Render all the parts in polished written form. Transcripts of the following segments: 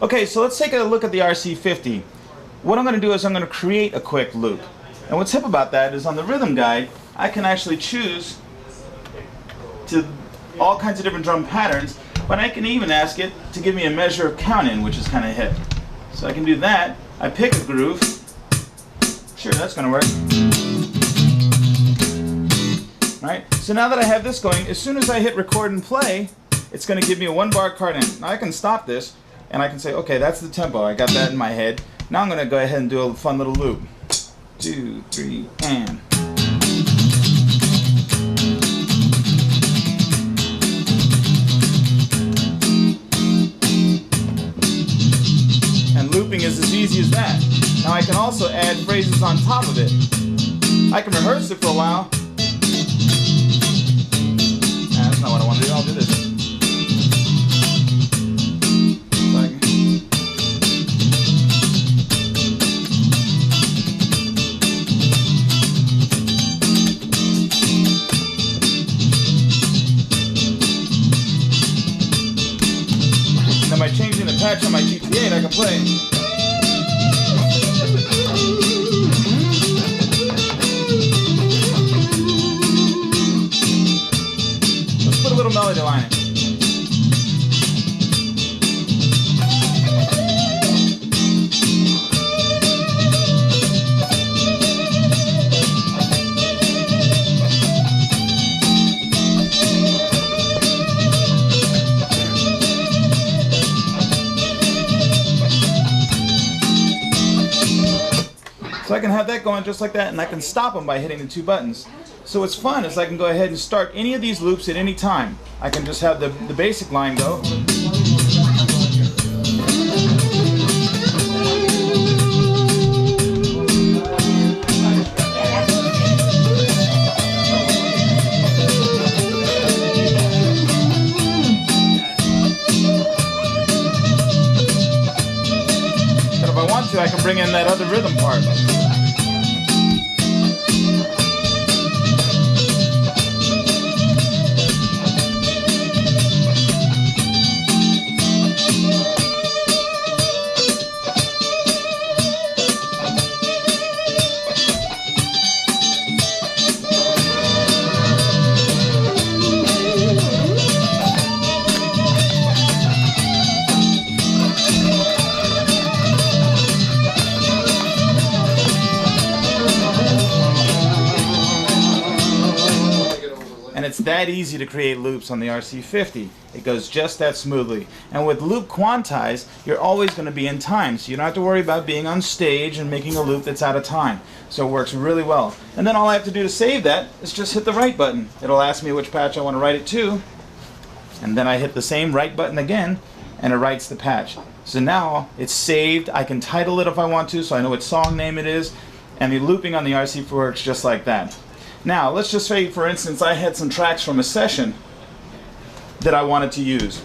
Okay, so let's take a look at the RC50. What I'm going to do is I'm going to create a quick loop. And what's hip about that is on the rhythm guide, I can actually choose to all kinds of different drum patterns, but I can even ask it to give me a measure of count in, which is kind of hip. So I can do that. I pick a groove. Sure, that's going to work. Right? So now that I have this going, as soon as I hit record and play, it's going to give me a 1-bar card in. Now I can stop this and I can say, okay, that's the tempo. I got that in my head. Now I'm going to go ahead and do a fun little loop. 2, 3, and. And looping is as easy as that. Now I can also add phrases on top of it. I can rehearse it for a while. Nah, that's not what I want to do. I'll do this. Now by changing the patch on my Pt2 I can play. Let's put a little melody line in. So I can have that going just like that, and I can stop them by hitting the 2 buttons. So what's fun is I can go ahead and start any of these loops at any time. I can just have the basic line go. But if I want to, I can bring in that other rhythm part. And it's that easy to create loops on the RC50. It goes just that smoothly. And with loop quantize, you're always going to be in time, so you don't have to worry about being on stage and making a loop that's out of time. So it works really well. And then all I have to do to save that is just hit the right button. It'll ask me which patch I want to write it to, and then I hit the same right button again, and it writes the patch. So now it's saved. I can title it if I want to, so I know what song name it is, and the looping on the RC works just like that. Now, let's just say, for instance, I had some tracks from a session that I wanted to use.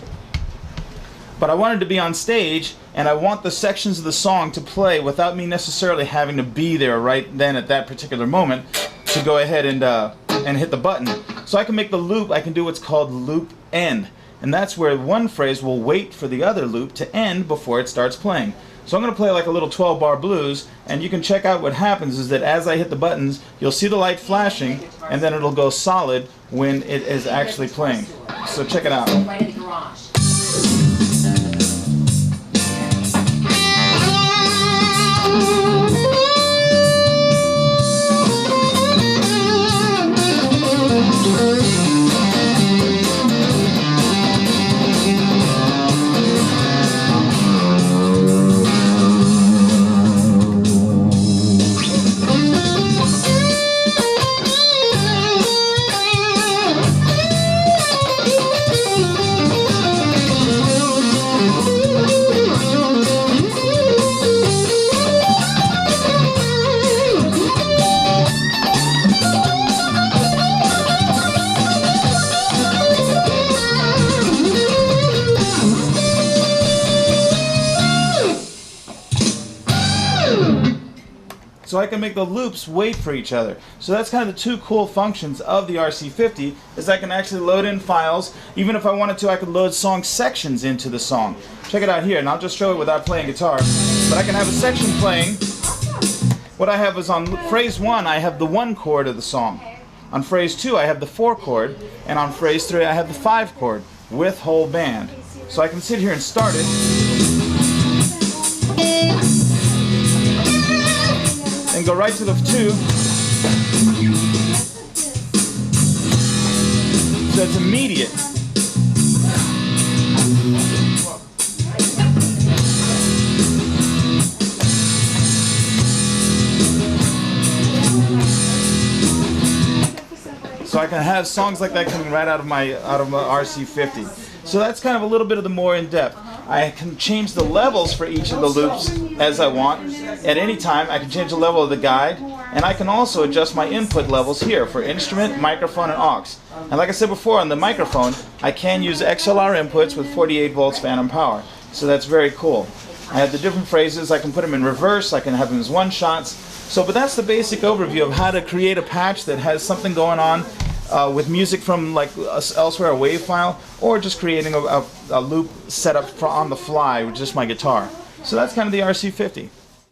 But I wanted to be on stage, and I want the sections of the song to play without me necessarily having to be there right then at that particular moment to go ahead and hit the button. So I can make the loop, I can do what's called loop end. And that's where one phrase will wait for the other loop to end before it starts playing. So I'm going to play like a little 12-bar blues, and you can check out what happens is that as I hit the buttons, you'll see the light flashing, and then it'll go solid when it is actually playing. So check it out. Right in the garage. so I can make the loops wait for each other. So that's kind of the two cool functions of the RC50, is I can actually load in files. Even if I wanted to, I could load song sections into the song. Check it out here, and I'll just show it without playing guitar. But I can have a section playing. What I have is on phrase 1, I have the 1 chord of the song. On phrase 2, I have the 4 chord, and on phrase 3, I have the 5 chord with whole band. So I can sit here and start it, and go right to the 2. So it's immediate. So I can have songs like that coming right out of my RC50. So that's kind of a little bit of the more in-depth. I can change the levels for each of the loops as I want. At any time, I can change the level of the guide, and I can also adjust my input levels here for instrument, microphone, and aux. And like I said before, on the microphone, I can use XLR inputs with 48 volts phantom power. So that's very cool. I have the different phrases. I can put them in reverse. I can have them as one-shots. So, but that's the basic overview of how to create a patch that has something going on with music from like elsewhere, a wave file, or just creating a loop set up on the fly with just my guitar. So that's kind of the RC50.